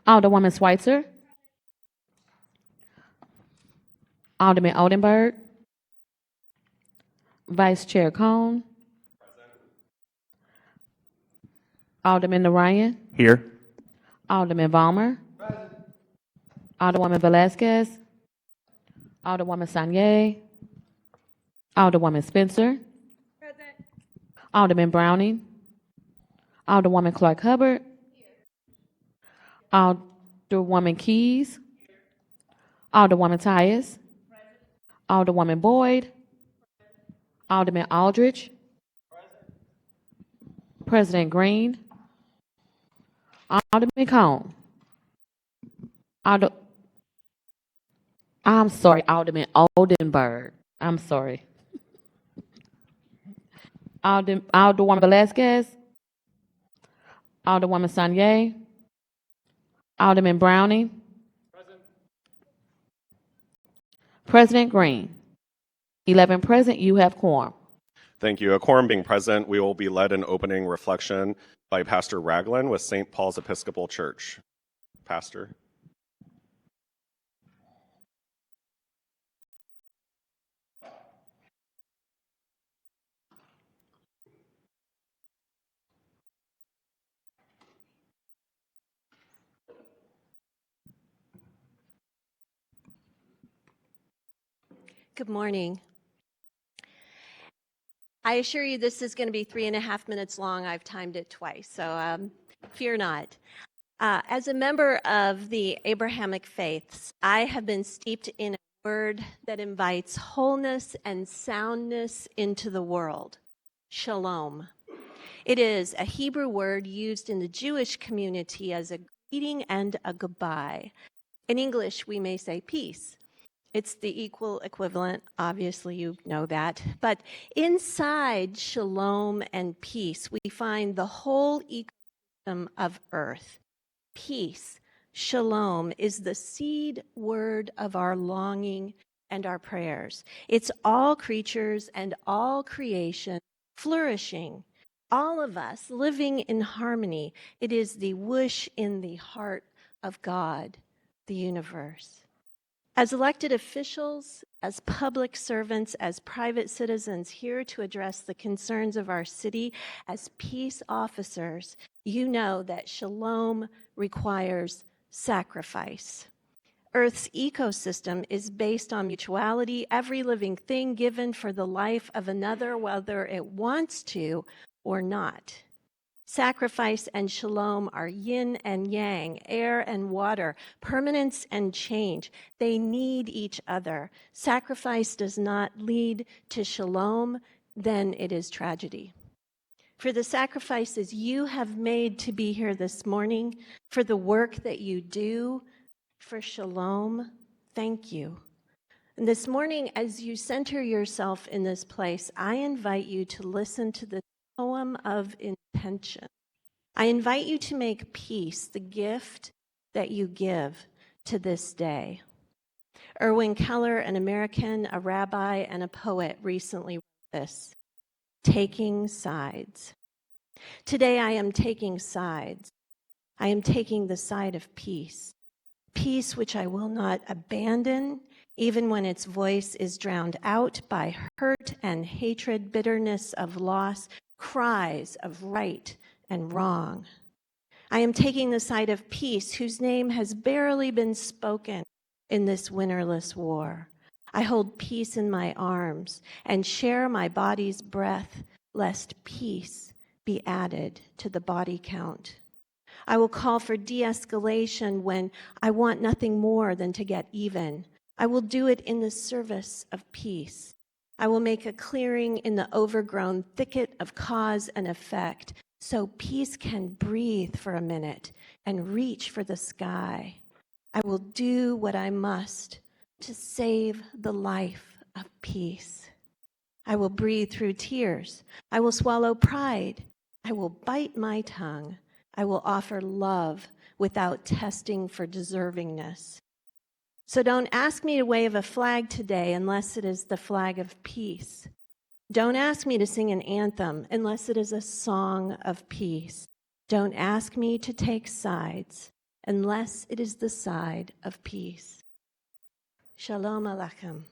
Alderwoman Schweitzer. Alderman Oldenburg. Vice Chair Cone. Alderman Narayan. Here. Alderman Valmer. Alderwoman Velasquez. Alderwoman Sanye. Alderwoman Spencer. Alderman Browning. Alderwoman Clark Hubbard. Alderwoman Keys. Alderwoman Tyus. Alderwoman Boyd. Alderman Aldridge. President Green. Alderman Cone. I'm sorry, Alderman Oldenburg. I'm sorry. Alderwoman Velasquez. Alderwoman Sanye. Alderman Browning. President Green. 11 present, you have quorum. Thank you. A quorum being present, we will be led in opening reflection by Pastor Ragland with St. Paul's Episcopal Church. Pastor. Good morning. I assure you this is going to be 3.5 minutes long. I've timed it twice, so fear not. As a member of the Abrahamic faiths, I have been steeped in a word that invites wholeness and soundness into the world, shalom. It is a Hebrew word used in the Jewish community as a greeting and a goodbye. In English, we may say peace. It's the equal equivalent, obviously you know that. But inside shalom and peace, we find the whole ecosystem of earth. Peace, shalom, is the seed word of our longing and our prayers. It's all creatures and all creation flourishing, all of us living in harmony. It is the wish in the heart of God, the universe. As elected officials, as public servants, as private citizens here to address the concerns of our city, as peace officers, you know that shalom requires sacrifice. Earth's ecosystem is based on mutuality, every living thing given for the life of another, whether it wants to or not. Sacrifice and shalom are yin and yang, air and water, permanence and change. They need each other. Sacrifice does not lead to shalom, then it is tragedy. For the sacrifices you have made to be here this morning, for the work that you do, for shalom, thank you. And this morning, as you center yourself in this place, I invite you to listen to the poem of intention. I invite you to make peace the gift that you give to this day. Erwin Keller, an American, a rabbi, and a poet, recently wrote this: taking sides. Today I am taking sides. I am taking the side of peace. Peace which I will not abandon, even when its voice is drowned out by hurt and hatred, bitterness of loss, cries of right and wrong. I am taking the side of peace, whose name has barely been spoken in this winnerless war. I hold peace in my arms and share my body's breath, lest peace be added to the body count. I will call for de-escalation when I want nothing more than to get even. I will do it in the service of peace. I will make a clearing in the overgrown thicket of cause and effect, so peace can breathe for a minute and reach for the sky. I will do what I must to save the life of peace. I will breathe through tears. I will swallow pride. I will bite my tongue. I will offer love without testing for deservingness. So don't ask me to wave a flag today unless it is the flag of peace. Don't ask me to sing an anthem unless it is a song of peace. Don't ask me to take sides unless it is the side of peace. Shalom Aleichem.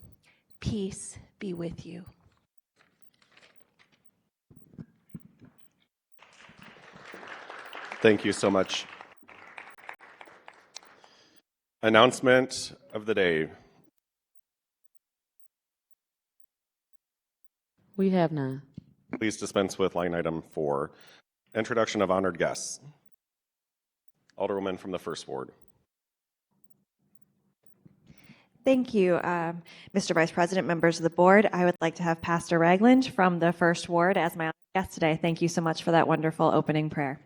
Peace be with you. Thank you so much. Announcement of the day. We have none. Please dispense with line item 4. Introduction of honored guests. Alderwoman from the 1st Ward. Thank you, Mr. Vice President, members of the board. I would like to have Pastor Ragland from the 1st Ward as my guest today. Thank you so much for that wonderful opening prayer.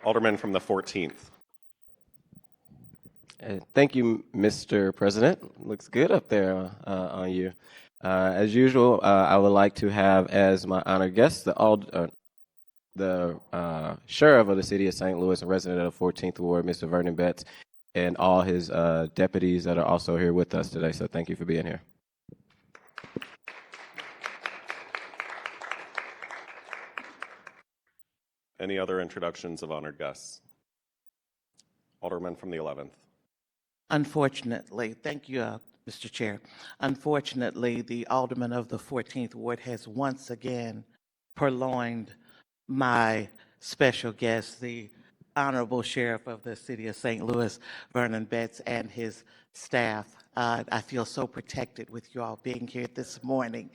Alderman from the 14th. Thank you, Mr. President. Looks good up there on you. As usual, I would like to have as my honored guest the sheriff of the city of St. Louis and resident of the 14th Ward, Mr. Vernon Betts, and all his deputies that are also here with us today. So thank you for being here. Any other introductions of honored guests? Alderman from the 11th. Unfortunately, thank you, Mr. Chair. Unfortunately, the alderman of the 14th Ward has once again purloined my special guest, the Honorable Sheriff of the City of St. Louis, Vernon Betts, and his staff. I feel so protected with you all being here this morning.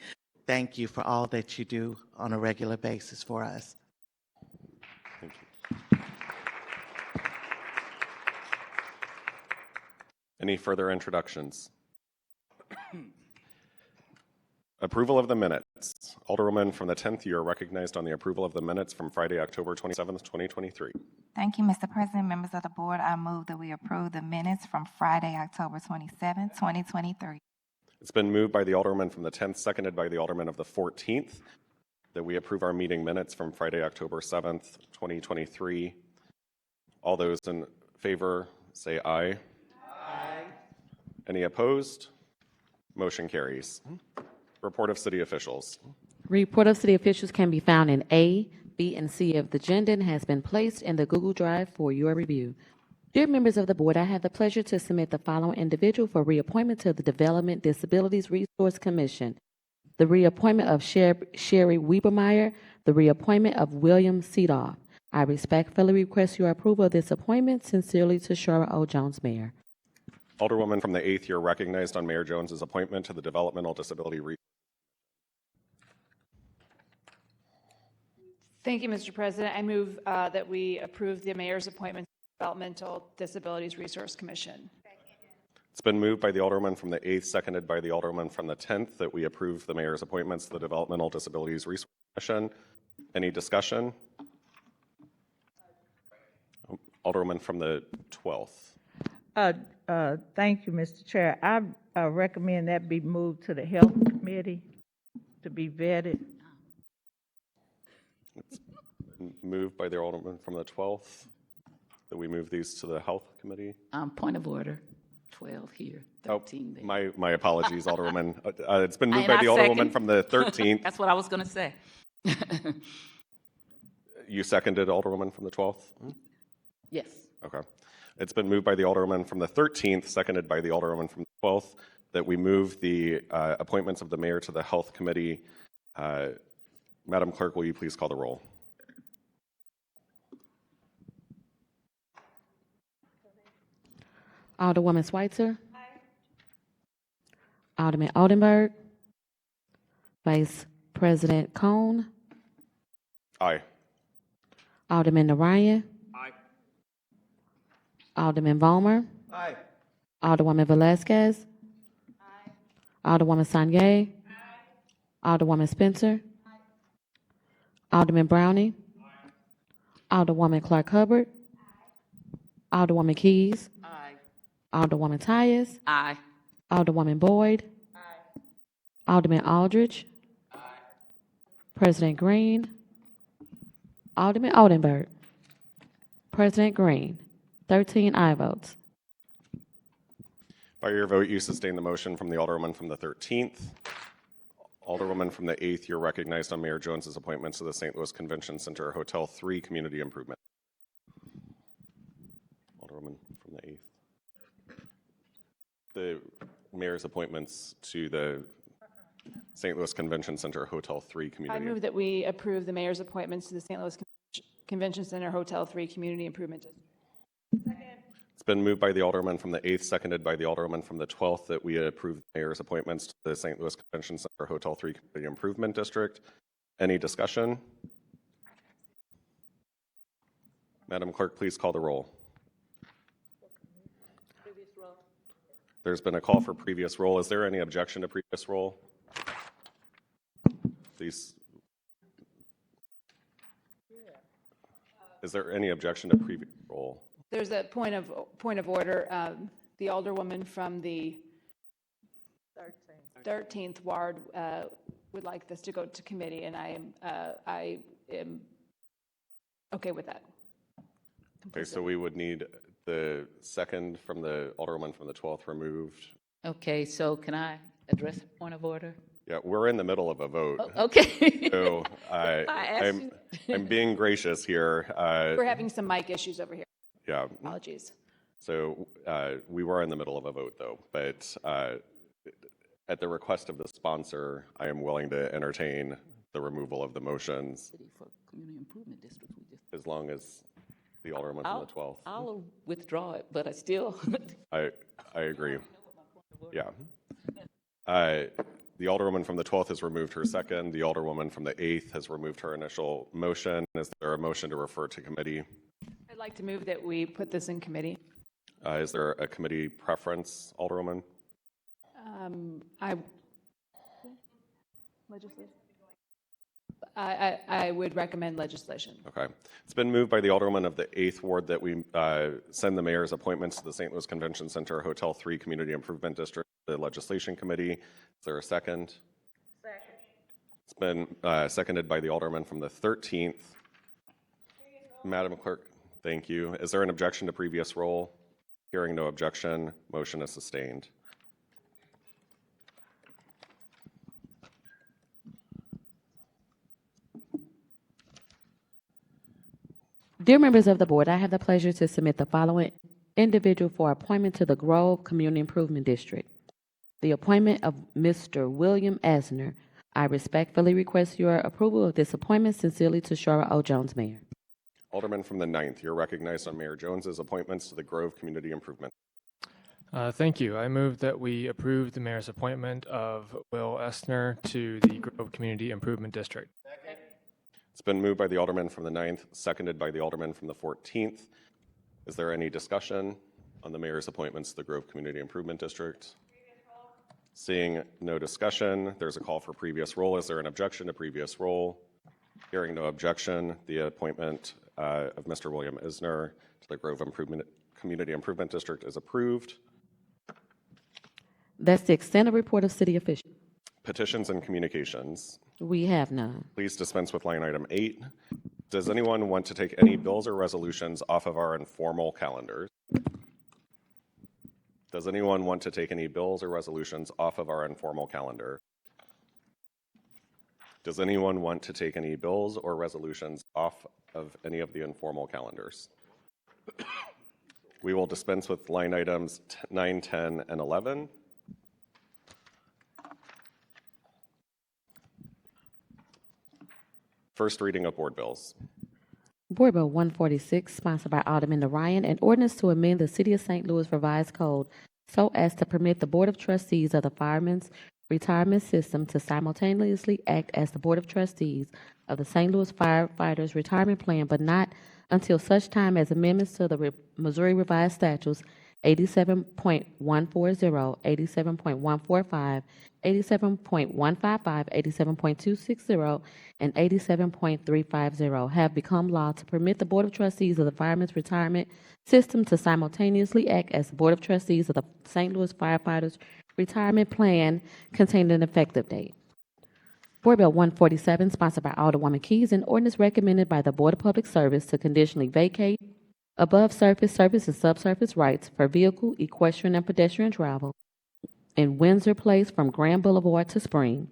Thank you for all that you do on a regular basis for us. Thank you. Any further introductions? Approval of the minutes. Alderwoman from the 10th, you are recognized on the approval of the minutes from Friday, October 27th, 2023. Thank you, Mr. President. Members of the board, I move that we approve the minutes from Friday, October 27th, 2023. It's been moved by the Alderman from the 10th, seconded by the Alderman of the 14th, that we approve our meeting minutes from Friday, October 7th, 2023. All those in favor say aye. Aye. Any opposed? Motion carries. Report of city officials. Report of city officials can be found in A, B, and C of the agenda and has been placed in the Google Drive for your review. Dear members of the board, I have the pleasure to submit the following individual for reappointment to the Development Disabilities Resource Commission. The reappointment of Sherry Webermeyer, the reappointment of William Seedoff. I respectfully request your approval of this appointment. Sincerely, Tashara O. Jones, Mayor. Alderwoman from the 8th, you're recognized on Mayor Jones's appointment to the Developmental Disability Resource. Thank you, Mr. President. I move that we approve the mayor's appointment to the Developmental Disabilities Resource Commission. It's been moved by the Alderman from the 8th, seconded by the Alderman from the 10th, that we approve the mayor's appointments to the Developmental Disabilities Resource Commission. Any discussion? Alderman from the 12th. Thank you, Mr. Chair. I recommend that be moved to the Health Committee to be vetted. It's been moved by the Alderman from the 12th that we move these to the Health Committee. Point of order. 12 here, 13 there. My apologies, Alderwoman. It's been moved And by the I Alderwoman second. from the 13th. That's what I was going to say. You seconded Alderwoman from the 12th? Yes. Okay. It's been moved by the Alderwoman from the 13th, seconded by the Alderwoman from the 12th, that we move the appointments of the mayor to the Health Committee. Madam Clerk, will you please call the roll? Alderwoman Schweitzer. Aye. Alderman Oldenburg. Vice President Cone. Aye. Alderman Narayan. Aye. Alderman Vollmer. Aye. Alderwoman Velazquez. Aye. Alderwoman Sanye. Aye. Alderwoman Spencer. Aye. Alderman Browning. Aye. Alderwoman Clark Hubbard. Aye. Alderwoman Keys. Aye. Alderwoman Tyus. Aye. Alderwoman Boyd. Aye. Alderman Aldridge. Aye. President Green. Alderman Oldenburg. President Green. 13 aye votes. By your vote, you sustain the motion from the Alderwoman from the 13th. Alderwoman from the 8th, you're recognized on Mayor Jones's appointments to the St. Louis Convention Center Hotel 3 Community Improvement. the mayor's appointments to the St. Louis Convention Center Hotel 3 I Community. move that we approve the mayor's appointments to the St. Louis Convention Center Hotel 3 Community Improvement District. It's been moved by the Alderman from the 8th, seconded by the Alderman from the 12th, that we approve the mayor's appointments to the St. Louis Convention Center Hotel 3 Community Improvement District. Any discussion? Madam Clerk, please call the roll. There's been a call for previous roll. Is there any objection to previous roll? Please. Is there any objection to previous roll? There's a point of order. The alderwoman from the 13th ward would like this to go to committee, and I am okay with that. Okay, so we would need the second from the alderwoman from the 12th removed. Okay, so can I address a point of order? Yeah, we're in the middle of a vote. Oh, okay. So asked I'm being gracious here. We're having some mic issues over here. Yeah. Apologies. So we were in the middle of a vote, though. But at the request of the sponsor, I am willing to entertain the removal of the motions City for Community Improvement District. as long as the alderman from the 12th. I'll withdraw it, but I still. I agree. Yeah. The alderwoman from the 12th has removed her second. The alderwoman from the 8th has removed her initial motion. Is there a motion to refer to committee? I'd like to move that we put this in committee. Is there a committee preference, alderwoman? I would recommend legislation. Okay. It's been moved by the alderman of the 8th ward that we send the mayor's appointments to the St. Louis Convention Center Hotel 3 Community Improvement District, the legislation committee. Is there a second? Second. It's been seconded by the alderman from the 13th. Madam Clerk, thank you. Is there an objection to previous roll? Hearing no objection, motion is sustained. Dear members of the board, I have the pleasure to submit the following individual for appointment to the Grove Community Improvement District. The appointment of Mr. William Asner. I respectfully request your approval of this appointment. Sincerely, Tashara O. Jones, Mayor. Alderman from the 9th, you're recognized on Mayor Jones's appointments to the Grove Community Improvement. Thank you. I move that we approve the mayor's appointment of Will Estner to the Grove Community Improvement District. It's been moved by the alderman from the 9th, seconded by the alderman from the 14th. Is there any discussion on the mayor's appointments to the Grove Community Improvement District? Seeing no discussion, there's a call for previous roll. Is there an objection to previous roll? Hearing no objection, the appointment of Mr. William Isner to the Grove Community Improvement District is approved. That's the extended report of city officials. Petitions and communications. We have none. Please dispense with line item 8. Does anyone want to take any bills or resolutions off of our informal calendars? Does anyone want to take any bills or resolutions off of our informal calendar? Does anyone want to take any bills or resolutions off of any of the informal calendars? We will dispense with line items 9, 10, and 11. First reading of board bills. Board Bill 146, sponsored by Alderman Ryan, an ordinance to amend the City of St. Louis Revised Code so as to permit the Board of Trustees of the Firemen's Retirement System to simultaneously act as the Board of Trustees of the St. Louis Firefighters Retirement Plan, but not until such time as amendments to the Missouri Revised Statutes 87.140, 87.145, 87.155, 87.260, and 87.350 have become law to permit the Board of Trustees of the Firemen's Retirement System to simultaneously act as the Board of Trustees of the St. Louis Firefighters Retirement Plan, containing an effective date. Board Bill 147, sponsored by Alderwoman Keys, an ordinance recommended by the Board of Public Service to conditionally vacate above surface and subsurface rights for vehicle, equestrian, and pedestrian travel in Windsor Place from Grand Boulevard to Spring,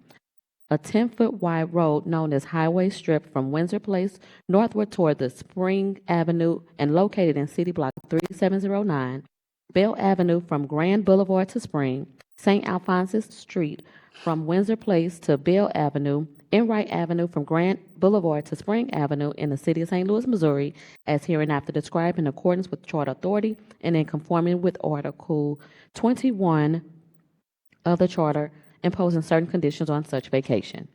a 10-foot wide road known as Highway Strip from Windsor Place northward toward the Spring Avenue and located in City Block 3709, Bell Avenue from Grand Boulevard to Spring, St. Alphonsus Street from Windsor Place to Bell Avenue, Enright Avenue from Grand Boulevard to Spring Avenue in the city of St. Louis, Missouri, as hereinafter described in accordance with Charter Authority and in conformity with Article 21 of the Charter, imposing certain conditions on such vacation.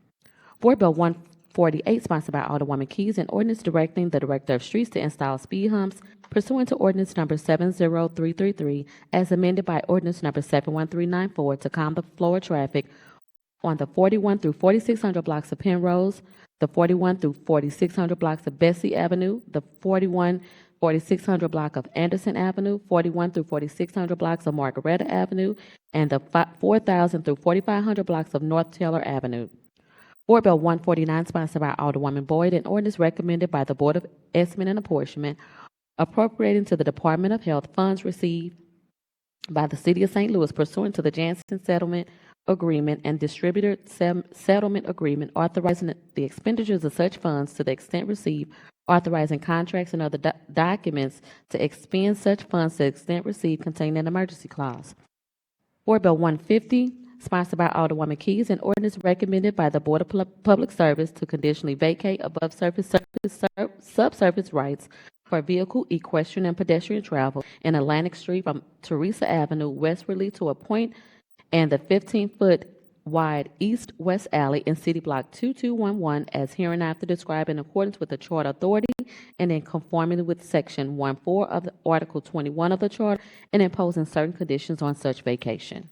Board Bill 148, sponsored by Alderwoman Keys, an ordinance directing the Director of Streets to install speed humps pursuant to ordinance number 70333, as amended by ordinance number 71394 to calm the flow of traffic on the 41 through 4600 blocks of Penrose, the 41 through 4600 blocks of Bessie Avenue, the 41 4600 block of Anderson Avenue, 41 through 4600 blocks of Margaretta Avenue, and the 4000 through 4500 blocks of North Taylor Avenue. Board Bill 149, sponsored by Alderwoman Boyd, an ordinance recommended by the Board of Estimate and Apportionment, appropriating to the Department of Health funds received by the City of St. Louis pursuant to the Janssen Settlement Agreement and Distributor Settlement Agreement, authorizing the expenditures of such funds to the extent received, authorizing contracts and other documents to expend such funds to the extent received, containing an emergency clause. Board Bill 150, sponsored by Alderwoman Keys, an ordinance recommended by the Board of Public Service to conditionally vacate above subsurface rights for vehicle, equestrian, and pedestrian travel in Atlantic Street from Teresa Avenue westwardly to a point and the 15-foot wide east-west alley in City Block 2211 as hereinafter described in accordance with the Charter Authority and in conformity with Section 14 of the Article 21 of the Charter and imposing certain conditions on such vacation.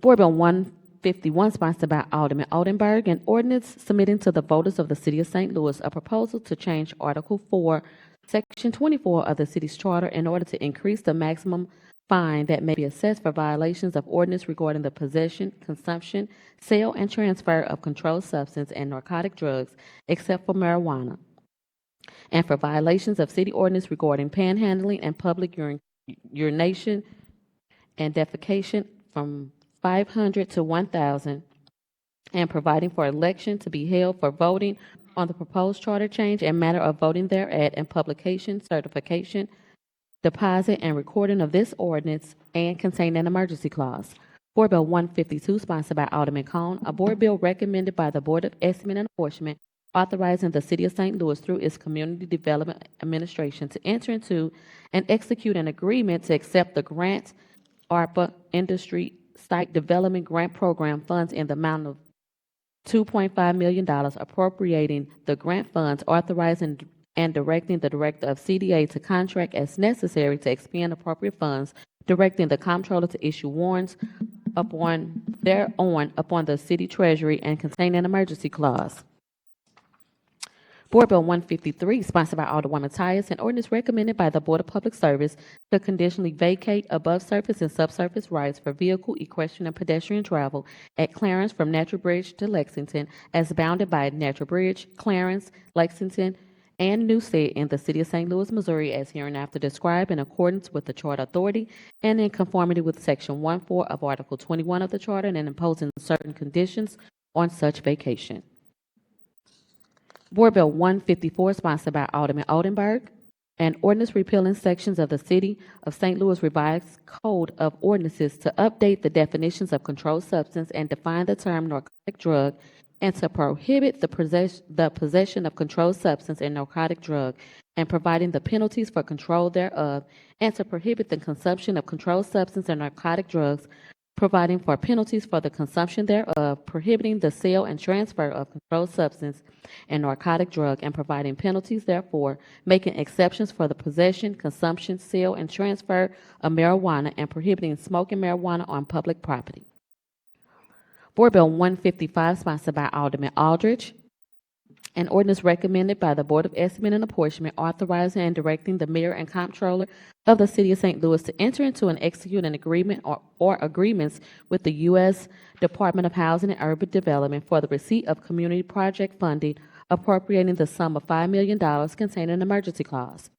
Board Bill 151, sponsored by Alderman Oldenburg, an ordinance submitting to the voters of the City of St. Louis a proposal to change Article 4, Section 24 of the city's charter in order to increase the maximum fine that may be assessed for violations of ordinance regarding the possession, consumption, sale, and transfer of controlled substance and narcotic drugs, except for marijuana, and for violations of city ordinance regarding panhandling and public urination and defecation from 500 to 1,000, and providing for election to be held for voting on the proposed charter change and matter of voting thereat, and publication, certification, deposit, and recording of this ordinance, and contain an emergency clause. Board Bill 152, sponsored by Alderman Cone, a board bill recommended by the Board of Estimate and Apportionment, authorizing the City of St. Louis through its Community Development Administration to enter into and execute an agreement to accept the grant ARPA Industry Site Development Grant Program funds in the amount of $2.5 million, appropriating the grant funds, authorizing and directing the Director of CDA to contract as necessary to expend appropriate funds, directing the Comptroller to issue warrants upon the City Treasury, and contain an emergency clause. Board Bill 153, sponsored by Alderwoman Tyus, an ordinance recommended by the Board of Public Service to conditionally vacate above surface and subsurface rights for vehicle, equestrian, and pedestrian travel at Clarence from Natural Bridge to Lexington, as bounded by Natural Bridge, Clarence, Lexington, and Newstead in the City of St. Louis, Missouri, as hereinafter described in accordance with the Charter Authority and in conformity with Section 14 of Article 21 of the Charter, and imposing certain conditions on such vacation. Board Bill 154, sponsored by Alderman Oldenburg, an ordinance repealing sections of the City of St. Louis Revised Code of Ordinances to update the definitions of controlled substance and define the term narcotic drug, and to prohibit the possession of controlled substance and narcotic drug, and providing the penalties for control thereof, and to prohibit the consumption of controlled substance and narcotic drugs, providing for penalties for the consumption thereof, prohibiting the sale and transfer of controlled substance and narcotic drug, and providing penalties therefor, making exceptions for the possession, consumption, sale, and transfer of marijuana, and prohibiting smoking marijuana on public property. Board Bill 155, sponsored by Alderman Aldridge, an ordinance recommended by the Board of Estimate and Apportionment, authorizing and directing the mayor and comptroller of the City of St. Louis to enter into and execute an agreement or agreements with the U.S. Department of Housing and Urban Development for the receipt of community project funding, appropriating the sum of $5 million, containing an emergency clause.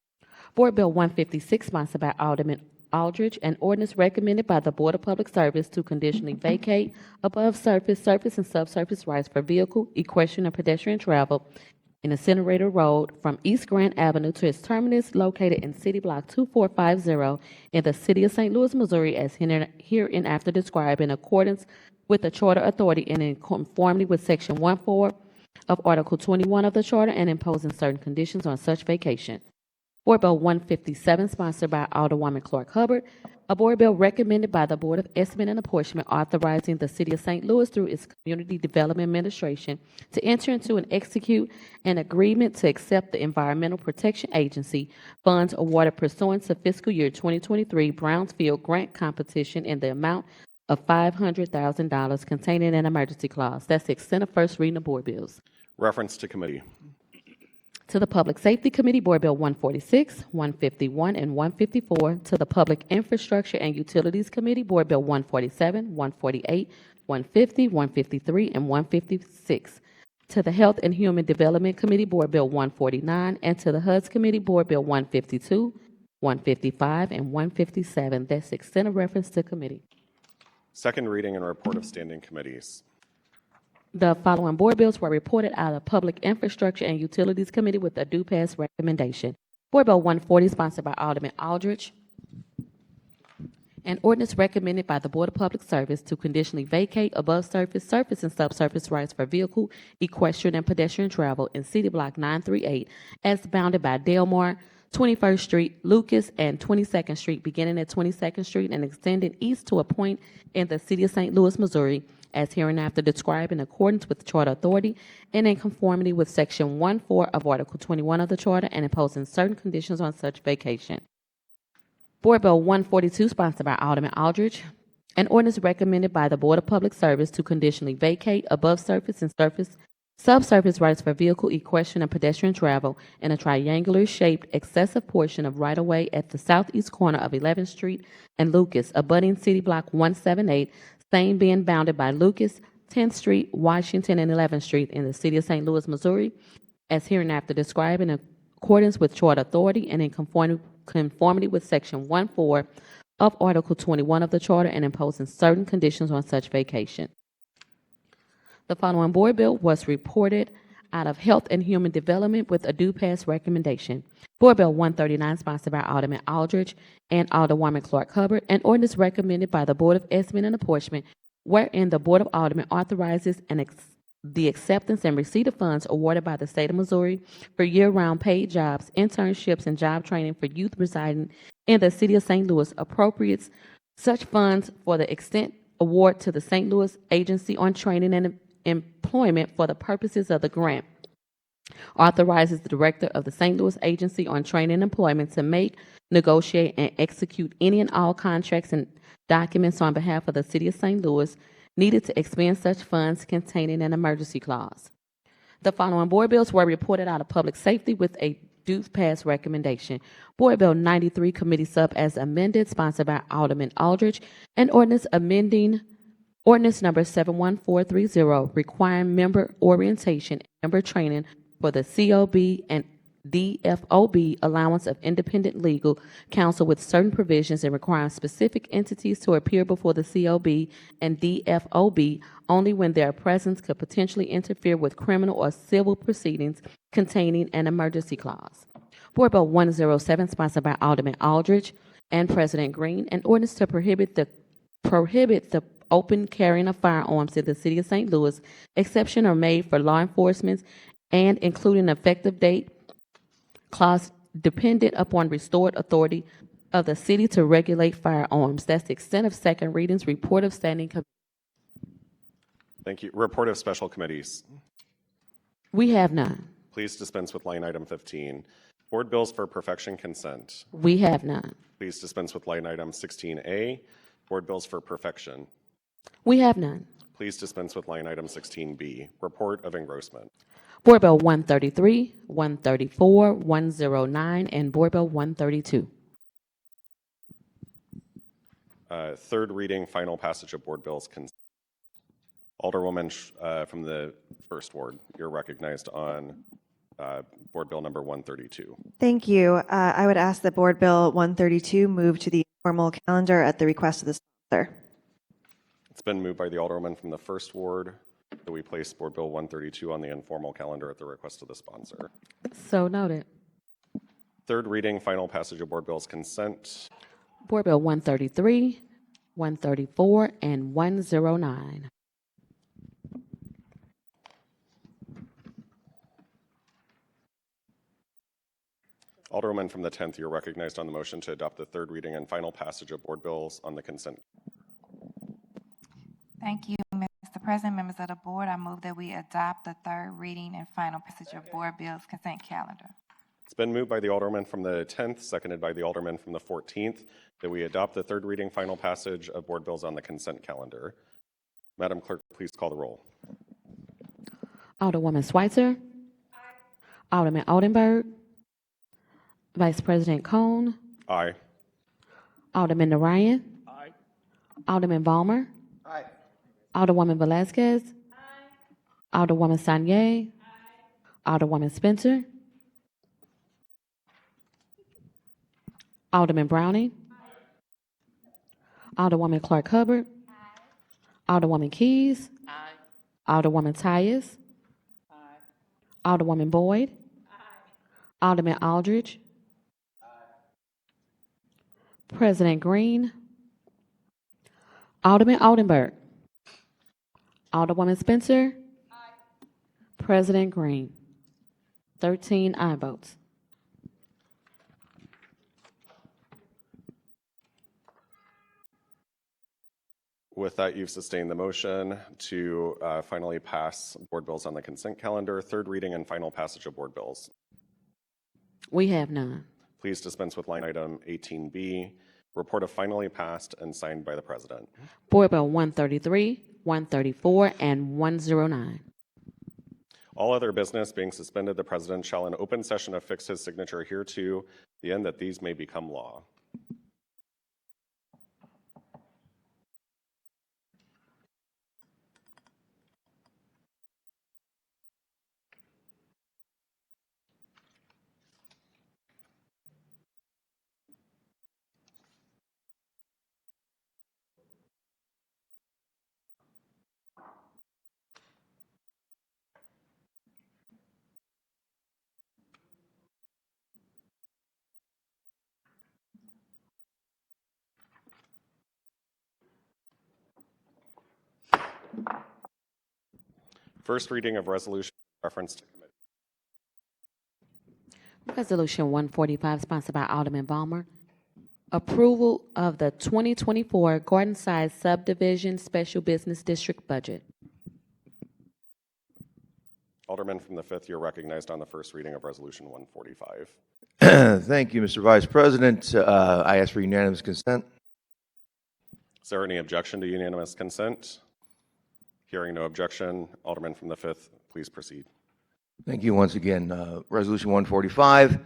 Board Bill 156, sponsored by Alderman Aldridge, an ordinance recommended by the Board of Public Service to conditionally vacate above surface, and subsurface rights for vehicle, equestrian, and pedestrian travel in Incinerator Road from East Grand Avenue to its terminus located in City Block 2450 in the City of St. Louis, Missouri, as hereinafter described in accordance with the Charter Authority and in conformity with Section 14 of Article 21 of the Charter and imposing certain conditions on such vacation. Board Bill 157, sponsored by Alderwoman Clark Hubbard, a board bill recommended by the Board of Estimate and Apportionment authorizing the City of St. Louis through its Community Development Administration to enter into and execute an agreement to accept the Environmental Protection Agency funds awarded pursuant to fiscal year 2023 Brownsfield grant competition in the amount of $500,000 containing an emergency clause. That's the extent of first reading of board bills. Reference to committee. To the Public Safety Committee, Board Bill 146, 151, and 154. To the Public Infrastructure and Utilities Committee, Board Bill 147, 148, 150, 153, and 156. To the Health and Human Development Committee, Board Bill 149, and to the HUD's Committee, Board Bill 152, 155, and 157. That's the extent of reference to committee. Second reading and report of standing committees. The following board bills were reported out of Public Infrastructure and Utilities Committee with a due pass recommendation. Board Bill 140, sponsored by Alderman Aldridge. An ordinance recommended by the Board of Public Service to conditionally vacate above surface, surface, and subsurface rights for vehicle, equestrian, and pedestrian travel in City Block 938 as bounded by Delmar, 21st Street, Lucas, and 22nd Street, beginning at 22nd Street and extending east to a point in the City of St. Louis, Missouri, as hereinafter described in accordance with the Charter Authority and in conformity with Section 14 of Article 21 of the Charter and imposing certain conditions on such vacation. Board Bill 142, sponsored by Alderman Aldridge. An ordinance recommended by the Board of Public Service to conditionally vacate above surface and subsurface rights for vehicle, equestrian, and pedestrian travel in a triangular-shaped excessive portion of right-of-way at the southeast corner of 11th Street and Lucas, abutting City Block 178, same being bounded by Lucas, 10th Street, Washington, and 11th Street in the City of St. Louis, Missouri, as hereinafter described in accordance with Charter Authority and in conformity with Section 14 of Article 21 of the Charter and imposing certain conditions on such vacation. The following board bill was reported out of Health and Human Development with a due pass recommendation. Board Bill 139, sponsored by Alderman Aldridge and Alderwoman Clark Hubbard, an ordinance recommended by the Board of Estimate and Apportionment, wherein the Board of Aldermen authorizes the acceptance and receipt of funds awarded by the State of Missouri for year-round paid jobs, internships, and job training for youth residing in the City of St. Louis, appropriates such funds for the extent award to the St. Louis Agency on Training and Employment for the purposes of the grant, authorizes the Director of the St. Louis Agency on Training and Employment to make, negotiate, and execute any and all contracts and documents on behalf of the City of St. Louis needed to expend such funds containing an emergency clause. The following board bills were reported out of Public Safety with a due pass recommendation. Board Bill 93, Committee Sub as amended, sponsored by Alderman Aldridge, and ordinance amending Ordinance number 71430, requiring member orientation and member training for the COB and DFOB allowance of independent legal counsel with certain provisions and requiring specific entities to appear before the COB and DFOB only when their presence could potentially interfere with criminal or civil proceedings containing an emergency clause. Board Bill 107, sponsored by Alderman Aldridge and President Green, an ordinance to prohibit the open carrying of firearms in the City of St. Louis. Exception are made for law enforcement and including an effective date clause dependent upon restored authority of the city to regulate firearms. That's the extent of second readings. Report of standing committee. Thank you. Report of special committees. We have none. Please dispense with line item 15. Board bills for perfection consent. We have none. Please dispense with line item 16A. Board bills for perfection. We have none. Please dispense with line item 16B. Report of engrossment. Board Bill 133, 134, 109, and Board Bill 132. Third reading, final passage of board bills. Alderwoman from the First Ward, you're recognized on Board Bill number 132. Thank you. I would ask that Board Bill 132 move to the informal calendar at the request of the sponsor. It's been moved by the Alderwoman from the First Ward, that we place Board Bill 132 on the informal calendar at the request of the sponsor. So noted. Third reading, final passage of board bills consent. Board Bill 133, 134, and 109. Alderman from the 10th, you're recognized on the motion to adopt the third reading and final passage of board bills on the consent. Thank you, Mr. President, members of the board. I move that we adopt the third reading and final passage of board bills consent calendar. It's been moved by the Alderman from the 10th, seconded by the Alderman from the 14th, that we adopt the third reading final passage of board bills on the consent calendar. Madam Clerk, please call the roll. Alderwoman Schweitzer. Alderman Oldenburg. Vice President Cone. Aye. Alderman Narayan. Aye. Alderman Balmer. Aye. Alderwoman Velazquez. Alderwoman Sanye. Alderwoman Spencer. Alderman Browning. Alderwoman Clark Hubbard. Alderwoman Keys. Alderwoman Tyus. Alderwoman Boyd. Alderman Aldridge. President Green. Alderman Oldenburg. Alderwoman Spencer. President Green. 13 aye votes. With that, you've sustained the motion to finally pass board bills on the consent calendar, third reading and final passage of board bills. We have none. Please dispense with line item 18B, report of finally passed and signed by the President. Board Bill 133, 134, and 109. All other business being suspended, the President shall in open session affix his signature hereto, the end that these may become law. First reading of resolution reference to committee. Resolution 145, sponsored by Alderman Balmer. Approval of the 2024 Garden-Side Subdivision Special Business District Budget. Alderman from the 5th, you're recognized on the first reading of resolution 145. Thank you, Mr. Vice President. I ask for unanimous consent. Is there any objection to unanimous consent? Hearing no objection, Alderman from the 5th, please proceed. Thank you once again. Resolution 145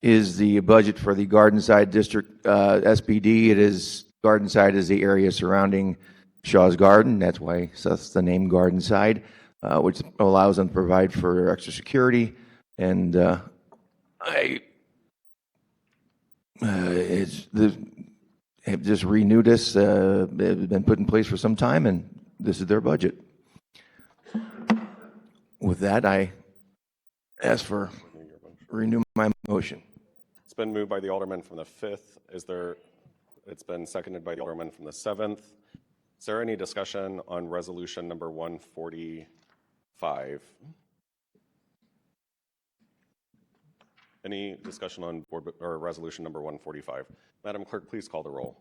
is the budget for the Gardenside District SPD. It is, Gardenside is the area surrounding Shaw's Garden. That's why that's the name Gardenside, which allows them to provide for extra security. And have just renewed this. It's been put in place for some time, and this is their budget. With that, I ask for renew my motion. It's been moved by the Alderman from the 5th. It's been seconded by the Alderman from the 7th. Is there any discussion on resolution number 145? Any discussion on resolution number 145? Madam Clerk, please call the roll.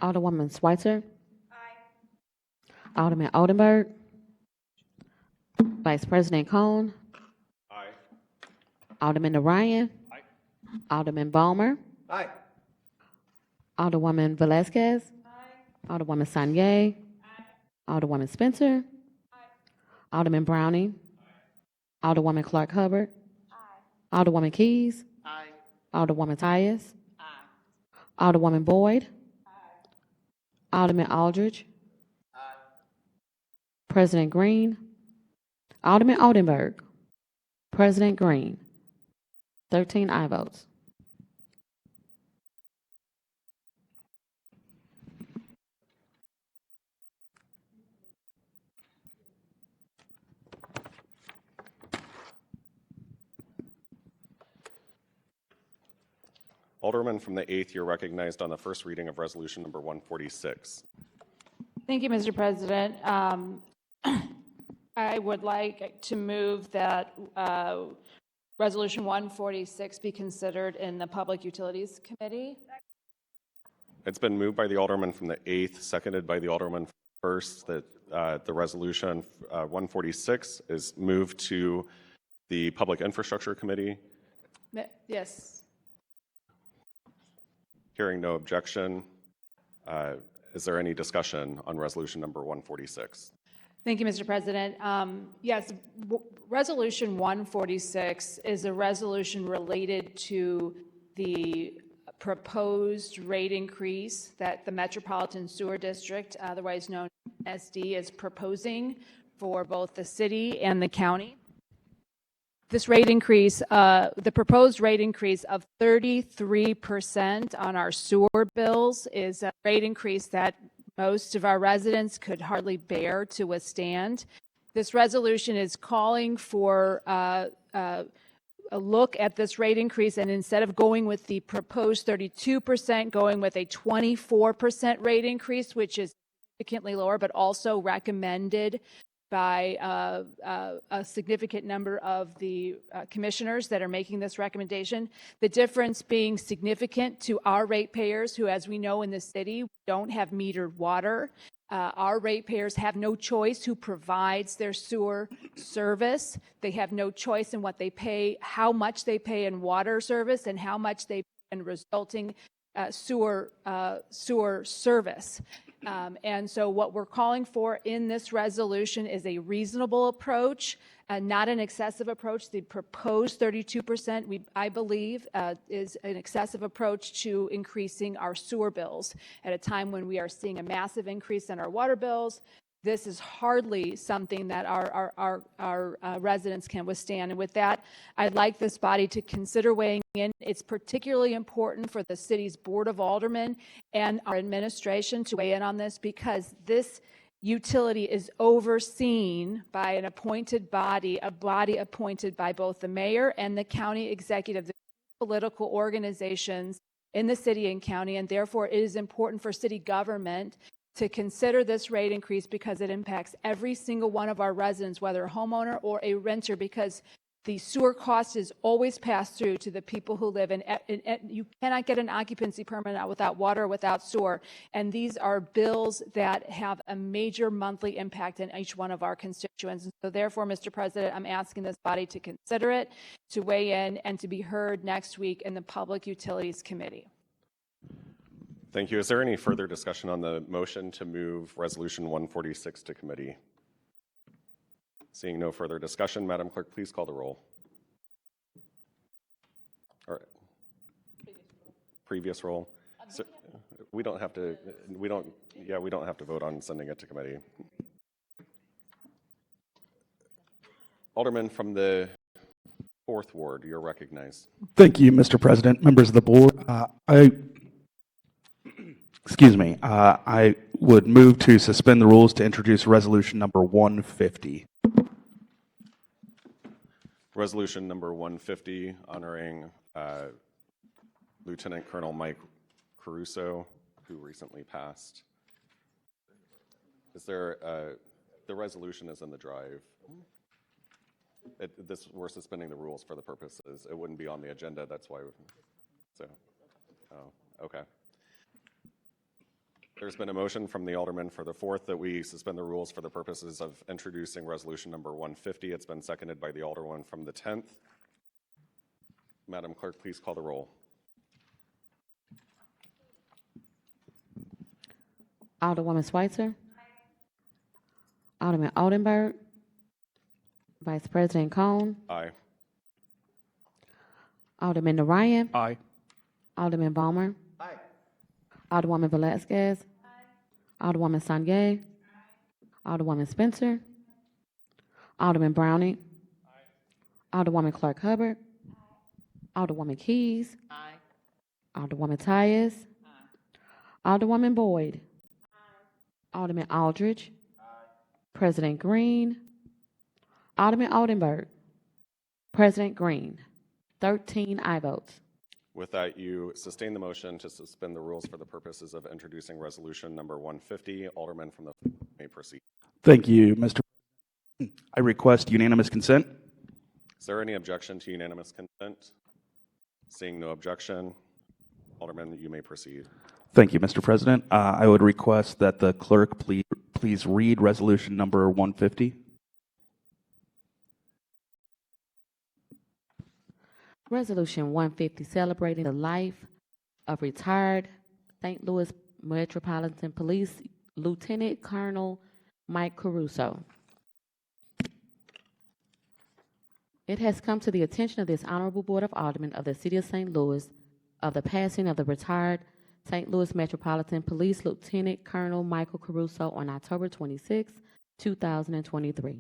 Alderwoman Schweitzer. Alderman Oldenburg. Vice President Cone. Aye. Alderman Narayan. Aye. Alderman Balmer. Aye. Alderwoman Velazquez. Alderwoman Sanye. Alderwoman Spencer. Alderman Browning. Alderwoman Clark Hubbard. Alderwoman Keys. Alderwoman Tyus. Alderwoman Boyd. Alderman Aldridge. President Green. Alderman Oldenburg. President Green. 13 aye votes. Alderman from the 8th, you're recognized on the first reading of Resolution number 146. Thank you, Mr. President. I would like to move that Resolution 146 be considered in the Public Utilities Committee. It's been moved by the Alderman from the 8th, seconded by the Alderman from the 1st, that the Resolution 146 is moved to the Public Infrastructure Committee. Yes. Hearing no objection, is there any discussion on Resolution number 146? Thank you, Mr. President. Yes, Resolution 146 is a resolution related to the proposed rate increase that the Metropolitan Sewer District, otherwise known as SD, is proposing for both the city and the county. This rate increase, the proposed rate increase of 33% on our sewer bills is a rate increase that most of our residents could hardly bear to withstand. This resolution is calling for a look at this rate increase, and instead of going with the proposed 32%, going with a 24% rate increase, which is significantly lower, but also recommended by a significant number of the commissioners that are making this recommendation. The difference being significant to our ratepayers, who, as we know in the city, don't have metered water. Our ratepayers have no choice who provides their sewer service. They have no choice in what they pay, how much they pay in water service, and how much they pay in resulting sewer service. And so what we're calling for in this resolution is a reasonable approach, not an excessive approach. The proposed 32%, I believe, is an excessive approach to increasing our sewer bills at a time when we are seeing a massive increase in our water bills. This is hardly something that our residents can withstand. And with that, I'd like this body to consider weighing in. It's particularly important for the city's Board of Aldermen and our administration to weigh in on this, because this utility is overseen by an appointed body, a body appointed by both the mayor and the county executive, the political organizations in the city and county, and therefore it is important for city government to consider this rate increase because it impacts every single one of our residents, whether a homeowner or a renter, because the sewer cost is always passed through to the people who live in. You cannot get an occupancy permit without water, without sewer, and these are bills that have a major monthly impact in each one of our constituents. And so therefore, Mr. President, I'm asking this body to consider it, to weigh in, and to be heard next week in the Public Utilities Committee. Thank you. Is there any further discussion on the motion to move Resolution 146 to committee? Seeing no further discussion, Madam Clerk, please call the roll. All right. Previous roll. So we don't have to vote on sending it to committee. Alderman from the 4th Ward, you're recognized. Thank you, Mr. President, members of the board. I would move to suspend the rules to introduce resolution number 150. Resolution number 150, honoring Lieutenant Colonel Mike Caruso, who recently passed. Is there, the resolution is in the drive. We're suspending the rules for the purposes. It wouldn't be on the agenda, that's why. Okay. There's been a motion from the Alderman for the 4th that we suspend the rules for the purposes of introducing resolution number 150. It's been seconded by the Alderman from the 10th. Madam Clerk, please call the roll. Alderwoman Schweitzer. Alderman Oldenburg. Vice President Cone. Aye. Alderman Narayan. Aye. Alderman Balmer. Aye. Alderwoman Velazquez. Alderwoman Sanye. Alderwoman Spencer. Alderman Browning. Alderwoman Clark Hubbard. Alderwoman Keys. Alderwoman Tyus. Alderwoman Boyd. Alderman Aldridge. President Green. Alderman Oldenburg. President Green. 13 aye votes. With that, you sustain the motion to suspend the rules for the purposes of introducing resolution number 150. Alderman from the may proceed. Thank you, Mr. I request unanimous consent. Is there any objection to unanimous consent? Seeing no objection, Alderman, you may proceed. Thank you, Mr. President. I would request that the clerk please read resolution number 150. Resolution 150, celebrating the life of retired St. Louis Metropolitan Police Lieutenant Colonel Mike Caruso. It has come to the attention of this Honorable Board of Aldermen of the City of St. Louis of the passing of the retired St. Louis Metropolitan Police Lieutenant Colonel Michael Caruso on October 26, 2023.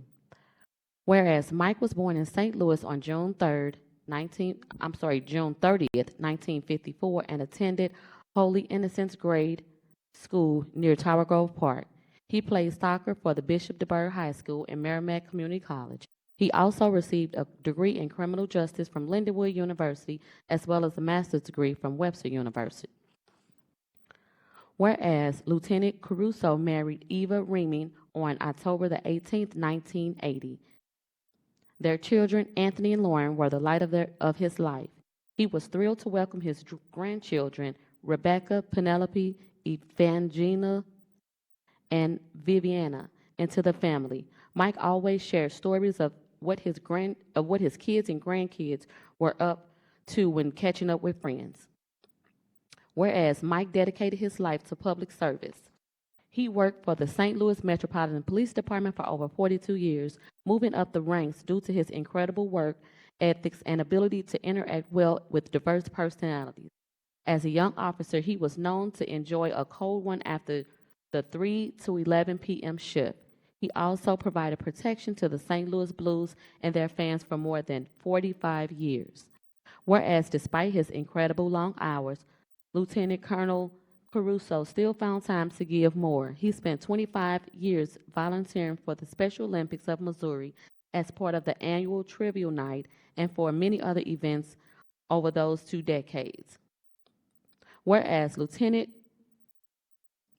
Whereas Mike was born in St. Louis on June 30th, 1954, and attended Holy Innocents Grade School near Tower Grove Park. He played soccer for the Bishop DeBerg High School and Merrimack Community College. He also received a degree in criminal justice from Lindenwood University, as well as a master's degree from Webster University. Whereas Lieutenant Caruso married Eva Reaming on October the 18th, 1980. Their children, Anthony and Lauren, were the light of his life. He was thrilled to welcome his grandchildren, Rebecca, Penelope, Evangelina, and Viviana, into the family. Mike always shared stories of what his kids and grandkids were up to when catching up with friends. Whereas Mike dedicated his life to public service. He worked for the St. Louis Metropolitan Police Department for over 42 years, moving up the ranks due to his incredible work ethics and ability to interact well with diverse personalities. As a young officer, he was known to enjoy a cold one after the 3 to 11 p.m. shift. He also provided protection to the St. Louis Blues and their fans for more than 45 years. Whereas despite his incredible long hours, Lieutenant Colonel Caruso still found time to give more. He spent 25 years volunteering for the Special Olympics of Missouri as part of the annual Trivial Night and for many other events over those 2 decades. Whereas Lieutenant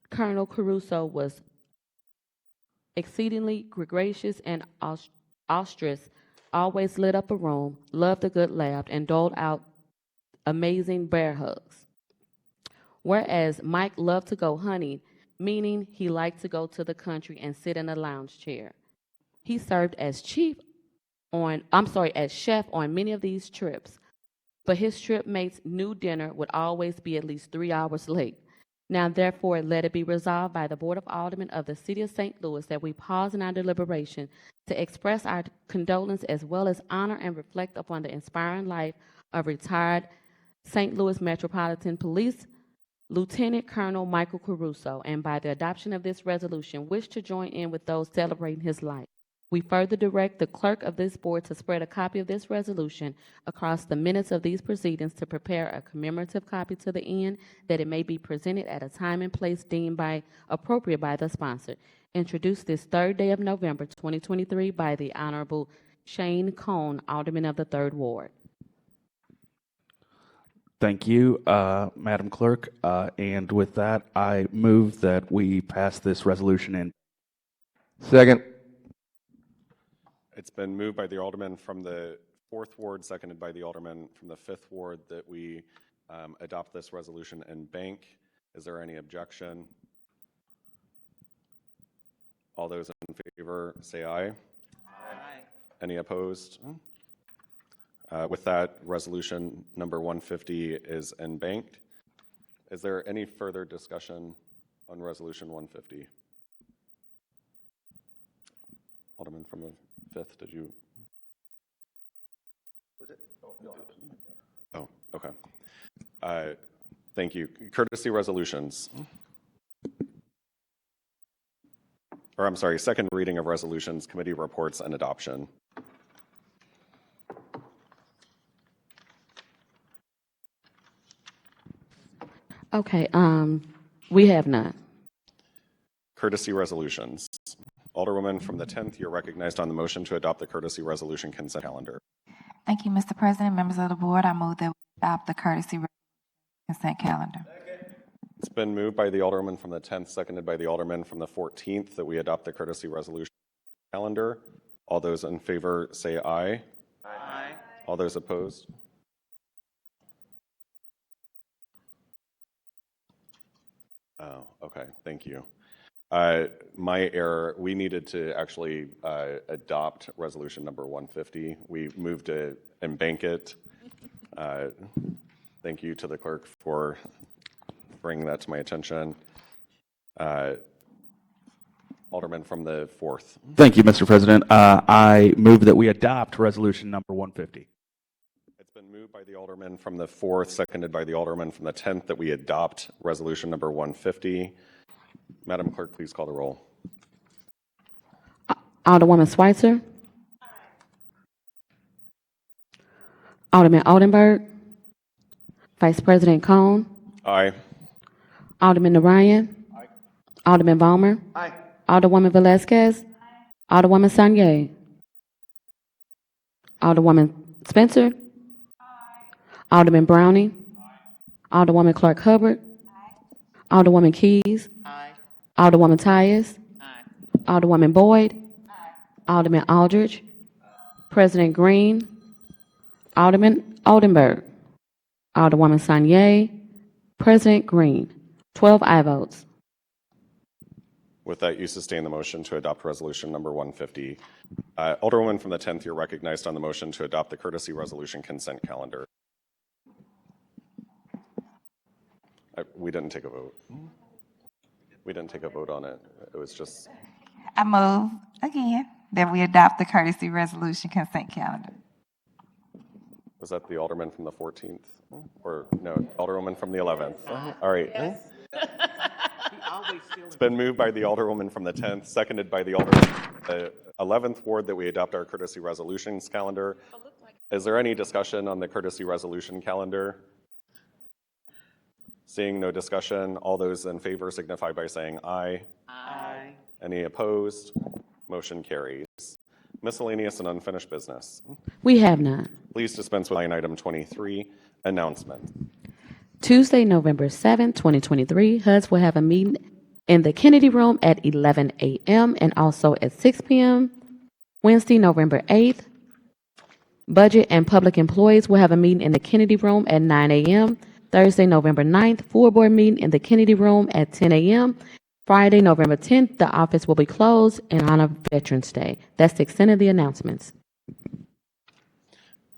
Colonel Caruso was exceedingly gregarious and auspicious, always lit up a room, loved a good laugh, and doled out amazing bear hugs. Whereas Mike loved to go hunting, meaning he liked to go to the country and sit in a lounge chair. He served as chef on many of these trips, but his trip mate's new dinner would always be at least 3 hours late. Now, therefore, let it be resolved by the Board of Aldermen of the City of St. Louis that we pause in our deliberation to express our condolence as well as honor and reflect upon the inspiring life of retired St. Louis Metropolitan Police Lieutenant Colonel Michael Caruso, and by the adoption of this resolution, wish to join in with those celebrating his life. We further direct the clerk of this board to spread a copy of this resolution across the minutes of these proceedings to prepare a commemorative copy to the end that it may be presented at a time and place deemed appropriate by the sponsor. Introduced this 3rd day of November 2023 by the Honorable Shane Cone, Alderman of the 3rd Ward. Thank you, Madam Clerk. And with that, I move that we pass this resolution in. Second. It's been moved by the Alderman from the 4th Ward, seconded by the Alderman from the 5th Ward, that we adopt this resolution in bank. Is there any objection? All those in favor say aye. Aye. Any opposed? With that, resolution number 150 is embanked. Is there any further discussion on resolution 150? Alderman from the 5th, did you? Was it? Oh, okay. Thank you. Courtesy resolutions. Or I'm sorry, second reading of resolutions, committee reports, and adoption. Okay, we have none. Courtesy resolutions. Alderwoman from the 10th, you're recognized on the motion to adopt the courtesy resolution consent calendar. Thank you, Mr. President. Members of the board, I move that we adopt the courtesy consent calendar. It's been moved by the Alderman from the 10th, seconded by the Alderman from the 14th, that we adopt the courtesy resolution calendar. All those in favor say aye. Aye. All those opposed? Oh, okay. Thank you. My error. We needed to actually adopt resolution number 150. We moved it and bank it. Thank you to the clerk for bringing that to my attention. Alderman from the 4th. Thank you, Mr. President. I move that we adopt resolution number 150. It's been moved by the Alderman from the 4th, seconded by the Alderman from the 10th, that we adopt resolution number 150. Madam Clerk, please call the roll. Alderwoman Schweitzer. Alderman Oldenburg. Vice President Cone. Aye. Alderman Narayan. Aye. Alderman Vollmer. Aye. Alderwoman Velazquez. Alderwoman Sanye. Alderwoman Spencer. Alderman Browning. Alderwoman Clark Hubbard. Alderwoman Keys. Alderwoman Tyus. Alderwoman Boyd. Alderman Aldridge. President Green. Alderman Oldenburg. Alderwoman Sanye. President Green. 12 aye votes. With that, you sustain the motion to adopt resolution number 150. Alderwoman from the 10th, you're recognized on the motion to adopt the courtesy resolution consent calendar. We didn't take a vote. We didn't take a vote on it. It was just... I move again that we adopt the courtesy resolution consent calendar. Was that the Alderman from the 14th? Or no, Alderwoman from the 11th? All right. Yes. It's been moved by the Alderwoman from the 10th, seconded by the Alderman the 11th Ward, that we adopt our courtesy resolutions calendar. Is there any discussion on the courtesy resolution calendar? Seeing no discussion, all those in favor signify by saying aye. Aye. Any opposed? Motion carries. Miscellaneous and unfinished business. We have none. Please dispense with line item 23, announcement. Tuesday, November 7th, 2023, HUDs will have a meeting in the Kennedy Room at 11 a.m. and also at 6 p.m. Wednesday, November 8th, Budget and Public Employees will have a meeting in the Kennedy Room at 9 a.m. Thursday, November 9th, full board meeting in the Kennedy Room at 10 a.m. Friday, November 10th, the office will be closed in honor of Veterans Day. That's the extent of the announcements.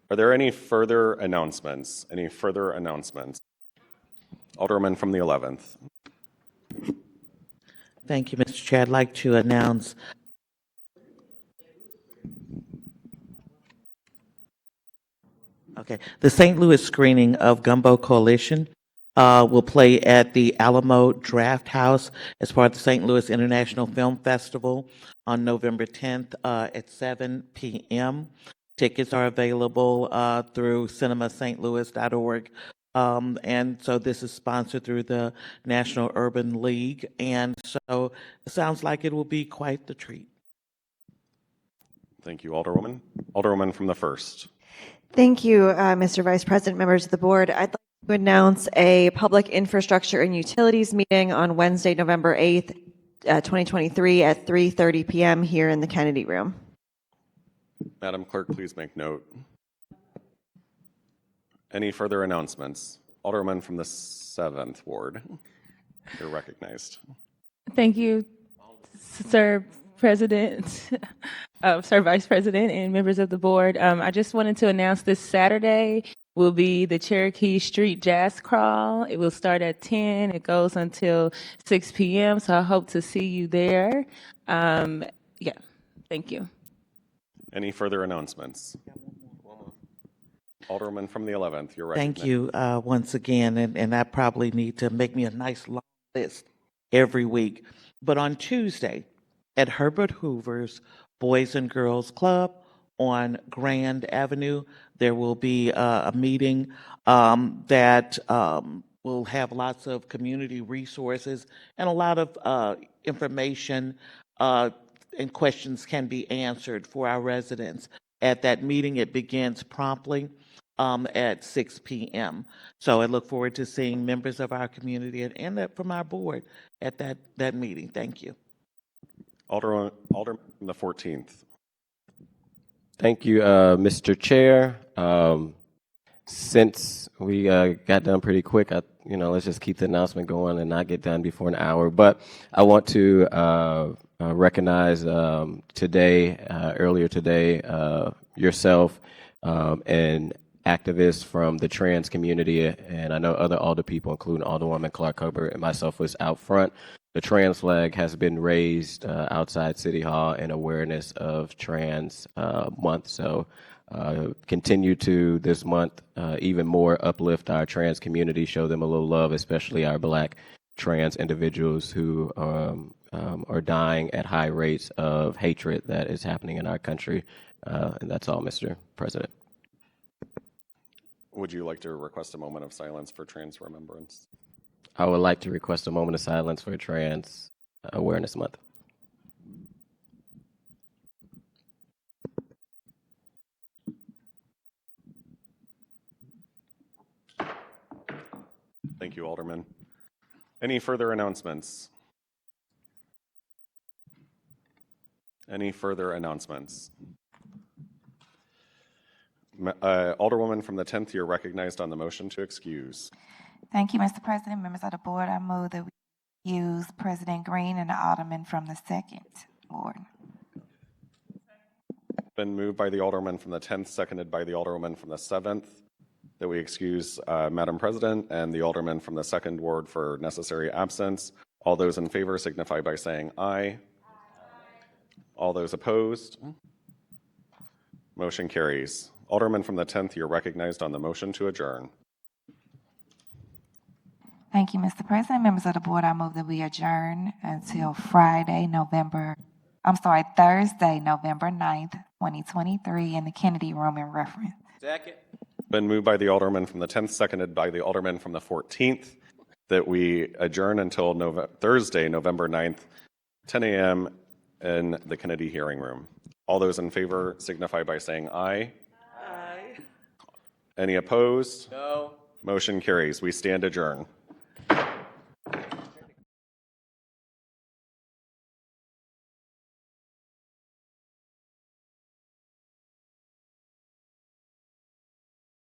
Are there any further announcements? Any further announcements? Alderman from the 11th. Thank you, Mr. Chair. I'd like to announce the St. Louis screening of Gumbo Coalition will play at the Alamo Draft House as part of the St. Louis International Film Festival on November 10th at 7 p.m. Tickets are available through cinemastlouis.org. And so this is sponsored through the National Urban League. And so it sounds like it will be quite the treat. Thank you, Alderwoman. Alderwoman from the 1st. Thank you, Mr. Vice President, members of the board. I'd like to announce a public infrastructure and utilities meeting on Wednesday, November 8th, 2023 at 3:30 p.m. here in the Kennedy Room. Madam Clerk, please make note. Any further announcements? Alderman from the 7th Ward, you're recognized. Thank you, Sir President, Sir Vice President, and members of the board. I just wanted to announce this Saturday will be the Cherokee Street Jazz Crawl. It will start at 10. It goes until 6 p.m., so I hope to see you there. Thank you. Any further announcements? Alderman from the 11th, you're recognized. Thank you once again, and I probably need to make me a nice long list every week. But on Tuesday at Herbert Hoover's Boys and Girls Club on Grand Avenue, there will be a meeting that will have lots of community resources and a lot of information and questions can be answered for our residents. At that meeting, it begins promptly at 6 p.m. So I look forward to seeing members of our community and that from our board at that meeting. Thank you. Alderman from the 14th. Thank you, Mr. Chair. Since we got done pretty quick, let's just keep the announcement going and not get done before an hour. But I want to recognize earlier today, yourself and activists from the trans community, and I know other alder people, including Alderwoman Clark Hubbard and myself, was out front. The trans flag has been raised outside City Hall in awareness of Trans Month. So continue to this month even more uplift our trans community, show them a little love, especially our Black trans individuals who are dying at high rates of hatred that is happening in our country. And that's all, Mr. President. Would you like to request a moment of silence for Trans Remembrance? I would like to request a moment of silence for Trans Awareness Month. Thank you, Alderman. Any further announcements? Any further announcements? Alderwoman from the 10th, you're recognized on the motion to excuse. Thank you, Mr. President. Members of the board, I move that we use President Green and the Alderman from the 2nd ward. Been moved by the Alderman from the 10th, seconded by the Alderwoman from the 7th, that we excuse Madam President and the Alderman from the 2nd ward for necessary absence. All those in favor signify by saying aye. All those opposed? Motion carries. Alderman from the 10th, you're recognized on the motion to adjourn. Thank you, Mr. President. Members of the board, I move that we adjourn until Thursday, November 9th, 2023 in the Kennedy Room in reference. Second. Been moved by the Alderman from the 10th, seconded by the Alderman from the 14th, that we adjourn until Thursday, November 9th, 10 a.m. in the Kennedy Hearing Room. All those in favor signify by saying aye. Aye. Any opposed? No. Motion carries. We stand adjourned.